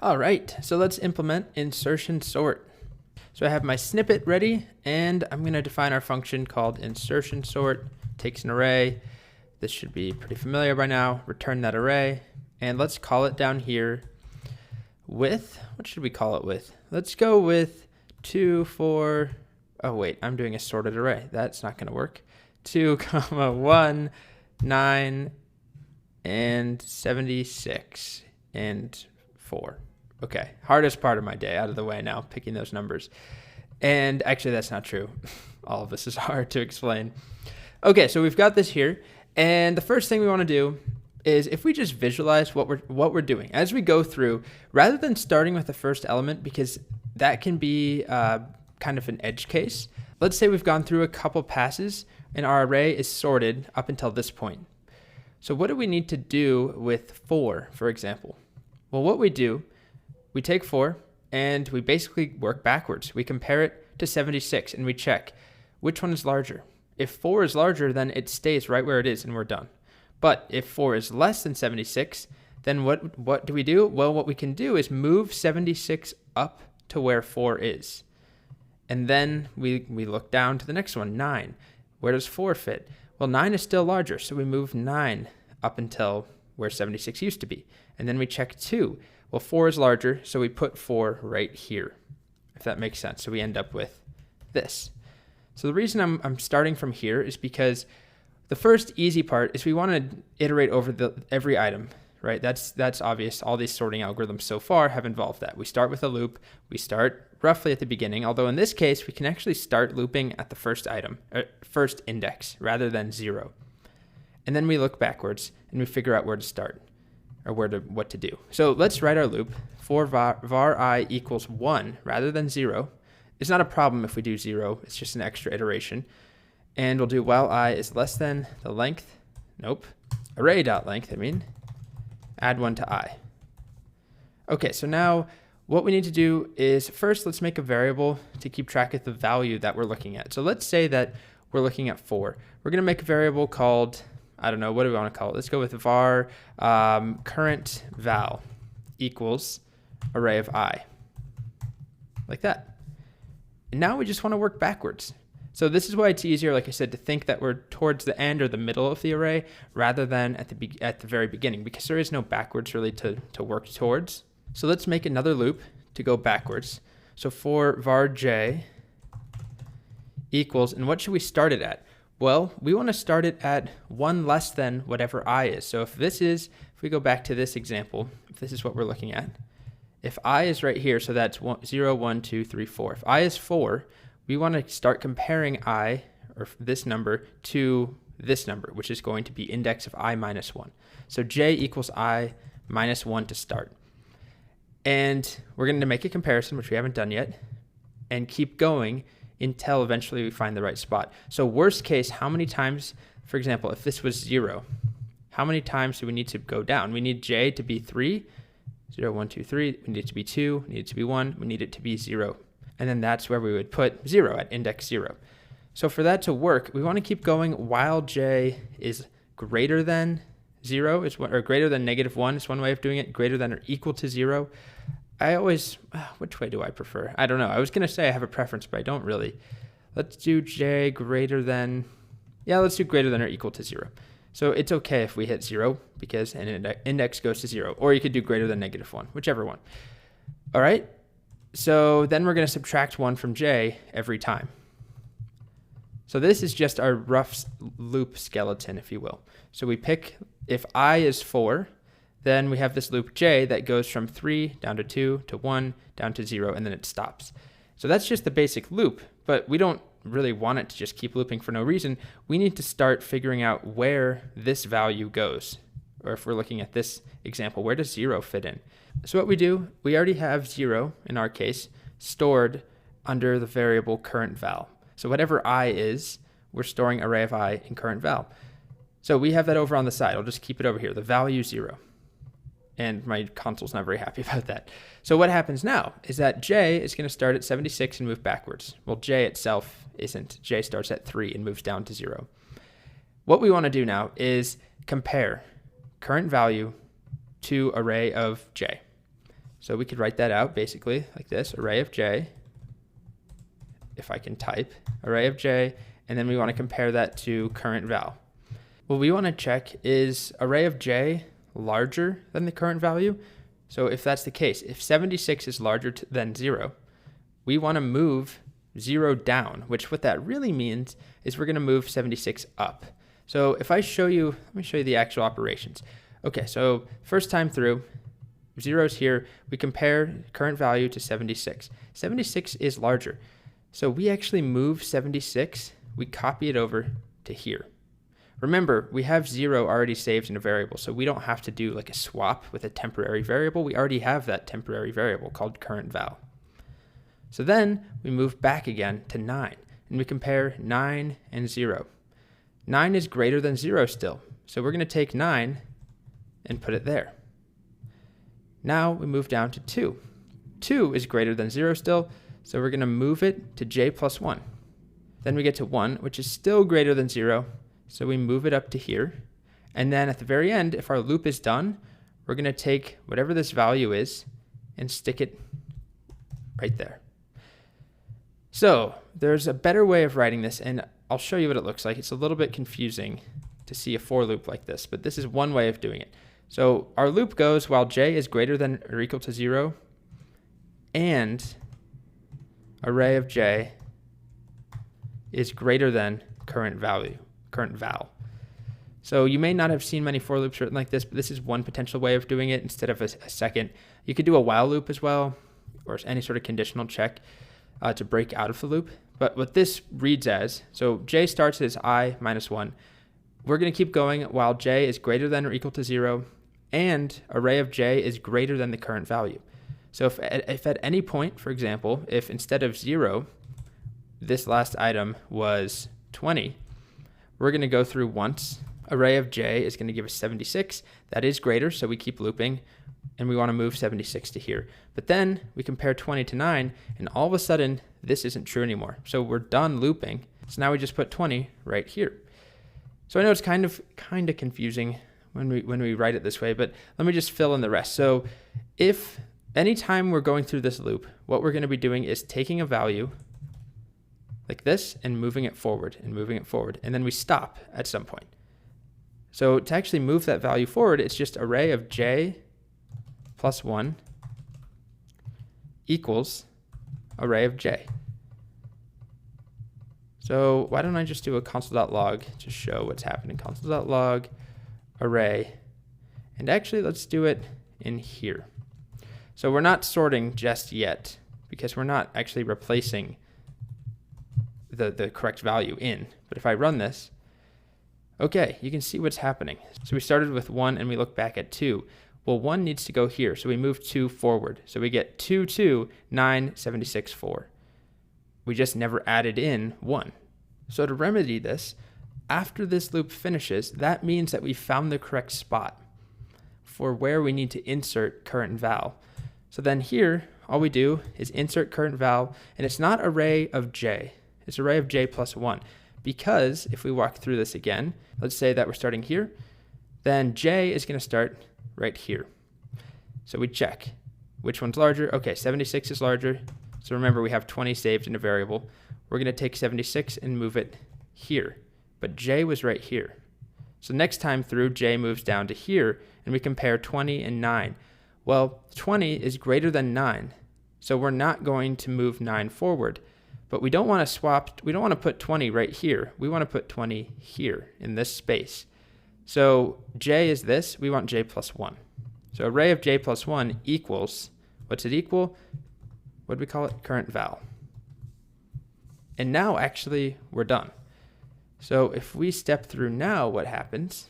All right, so let's implement insertion sort. So I have my snippet ready, and I'm going to define our function called insertion sort. Takes an array. This should be pretty familiar by now. Return that array, and let's call it down here with, what should we call it with? Let's go with 2, 4, oh wait, I'm doing a sorted array. That's not going to work. 2, 1, 9, and 76, and 4. Okay, hardest part of my day out of the way now, picking those numbers. And actually, that's not true. All of this is hard to explain. Okay, so we've got this here. And the first thing we want to do is if we just visualize what we're doing as we go through, rather than starting with the first element, because that can be kind of an edge case. Let's say we've gone through a couple passes and our array is sorted up until this point. So what do we need to do with 4, for example? Well, what we do, we take 4 and we basically work backwards. We compare it to 76 and we check which one is larger. If 4 is larger, then it stays right where it is and we're done. But if 4 is less than 76, then what do we do? Well, what we can do is move 76 up to where 4 is. And then we look down to the next one, 9. Where does 4 fit? Well, 9 is still larger, so we move 9 up until where 76 used to be. And then we check 2. Well, 4 is larger, so we put 4 right here, if that makes sense. So we end up with this. So the reason I'm starting from here is because the first easy part is we want to iterate over every item, right? That's obvious. All these sorting algorithms so far have involved that. We start with a loop. We start roughly at the beginning, although in this case, we can actually start looping at the first item, first index, rather than 0. And then we look backwards and we figure out where to start or what to do. So let's write our loop for var I equals 1 rather than 0. It's not a problem if we do 0. It's just an extra iteration. And we'll do while I is less than the length, array.length, add 1 to I. Okay, so now what we need to do is first let's make a variable to keep track of the value that we're looking at. So let's say that we're looking at 4. We're going to make a variable called, I don't know, what do we want to call it? Let's go with var current val equals array of I, like that. And now we just want to work backwards. So this is why it's easier, like I said, to think that we're towards the end or the middle of the array rather than at the very beginning, because there is no backwards really to work towards. So let's make another loop to go backwards. So for var j equals, and what should we start it at? Well, we want to start it at 1 less than whatever I is. So if we go back to this example, if this is what we're looking at, if I is right here, so that's 0, 1, 2, 3, 4. If I is 4, we want to start comparing I, or this number, to this number, which is going to be index of I minus 1. So j equals I minus 1 to start. And we're going to make a comparison, which we haven't done yet, and keep going until eventually we find the right spot. So worst case, how many times, for example, if this was 0, how many times do we need to go down? We need j to be 3, 0, 1, 2, 3. We need it to be 2, we need it to be 1, we need it to be 0. And then that's where we would put 0 at index 0. So for that to work, we want to keep going while j is greater than 0, or greater than -1 is one way of doing it, greater than or equal to 0. I always, which way do I prefer? I don't know. I was going to say I have a preference, but I don't really. Let's do j greater than, let's do greater than or equal to 0. So it's okay if we hit 0 because an index goes to 0, or you could do greater than -1, whichever one. All right. So then we're going to subtract 1 from j every time. So this is just our rough loop skeleton, if you will. So we pick, if I is 4, then we have this loop j that goes from 3 down to 2 to 1 down to 0, and then it stops. So that's just the basic loop, but we don't really want it to just keep looping for no reason. We need to start figuring out where this value goes. Or if we're looking at this example, where does 0 fit in? So what we do, we already have 0, in our case, stored under the variable current val. So whatever I is, we're storing array of I in current val. So we have that over on the side. I'll just keep it over here, the value 0. And my console's not very happy about that. So what happens now is that j is going to start at 76 and move backwards. Well, j itself isn't. J starts at 3 and moves down to 0. What we want to do now is compare current value to array of j. So we could write that out basically like this, array of j, if I can type, array of j, and then we want to compare that to current val. What we want to check is array of j larger than the current value. So if that's the case, if 76 is larger than 0, we want to move 0 down, which what that really means is we're going to move 76 up. So if I show you, let me show you the actual operations. Okay, so first time through, 0's here, we compare current value to 76. 76 is larger. So we actually move 76, we copy it over to here. Remember, we have 0 already saved in a variable, so we don't have to do like a swap with a temporary variable. We already have that temporary variable called current val. So then we move back again to 9, and we compare 9 and 0. 9 is greater than 0 still, so we're going to take 9 and put it there. Now we move down to 2. 2 is greater than 0 still, so we're going to move it to j plus 1. Then we get to 1, which is still greater than 0, so we move it up to here. And then at the very end, if our loop is done, we're going to take whatever this value is and stick it right there. So there's a better way of writing this, and I'll show you what it looks like. It's a little bit confusing to see a for loop like this, but this is one way of doing it. So our loop goes while j is greater than or equal to 0 and array of j is greater than current val. So you may not have seen many for loops written like this, but this is one potential way of doing it instead of a second. You could do a while loop as well, or any sort of conditional check to break out of the loop. But what this reads as, so j starts as I minus 1. We're going to keep going while j is greater than or equal to 0 and array of j is greater than the current value. So if at any point, for example, if instead of 0, this last item was 20, we're going to go through once. Array of j is going to give us 76. That is greater, so we keep looping, and we want to move 76 to here. But then we compare 20 to 9, and all of a sudden, this isn't true anymore. So we're done looping. So now we just put 20 right here. So I know it's kind of confusing when we write it this way, but let me just fill in the rest. So if anytime we're going through this loop, what we're going to be doing is taking a value like this and moving it forward and moving it forward, and then we stop at some point. So to actually move that value forward, it's just array of j plus 1 equals array of j. So why don't I just do a console.log to show what's happening. Console.log array, and actually let's do it in here. So we're not sorting just yet because we're not actually replacing the correct value in. But if I run this, okay, you can see what's happening. So we started with 1 and we look back at 2. Well, 1 needs to go here, so we move 2 forward. So we get 2, 2, 9, 76, 4. We just never added in 1. So to remedy this, after this loop finishes, that means that we found the correct spot for where we need to insert current val. So then here, all we do is insert current val, and it's not array of j. It's array of j plus 1. Because if we walk through this again, let's say that we're starting here, then j is going to start right here. So we check which one's larger. Okay, 76 is larger. So remember, we have 20 saved in a variable. We're going to take 76 and move it here. But j was right here. So next time through, j moves down to here, and we compare 20 and 9. Well, 20 is greater than 9, so we're not going to move 9 forward. But we don't want to swap, we don't want to put 20 right here. We want to put 20 here in this space. So j is this, we want j plus 1. So array of j plus 1 equals, what's it equal? What do we call it? Current val. And now actually we're done. So if we step through now, what happens?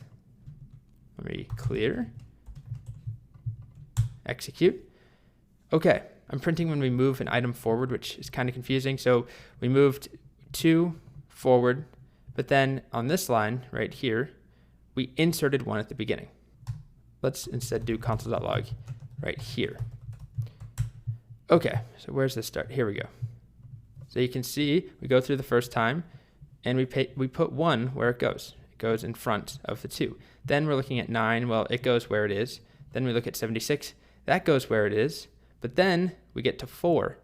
Let me clear, execute. Okay, I'm printing when we move an item forward, which is kind of confusing. So we moved 2 forward, but then on this line right here, we inserted 1 at the beginning. Let's instead do console.log right here. Okay, so where's this start? Here we go. So you can see we go through the first time, and we put 1 where it goes. It goes in front of the 2. Then we're looking at 9. Well, it goes where it is. Then we look at 76. That goes where it is. But then we get to 4,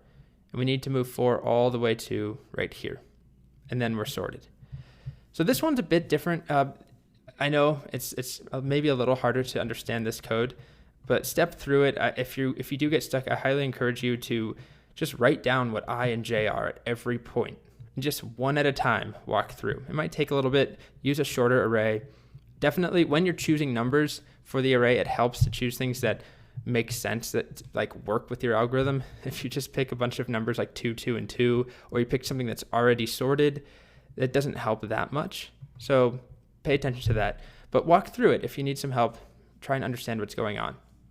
and we need to move 4 all the way to right here. And then we're sorted. So this one's a bit different. I know it's maybe a little harder to understand this code, but step through it. If you do get stuck, I highly encourage you to just write down what I and J are at every point, and just one at a time walk through. It might take a little bit. Use a shorter array. Definitely, when you're choosing numbers for the array, it helps to choose things that make sense, that like work with your algorithm. If you just pick a bunch of numbers like 2, 2, and 2, or you pick something that's already sorted, it doesn't help that much. So pay attention to that. But walk through it if you need some help. Try and understand what's going on.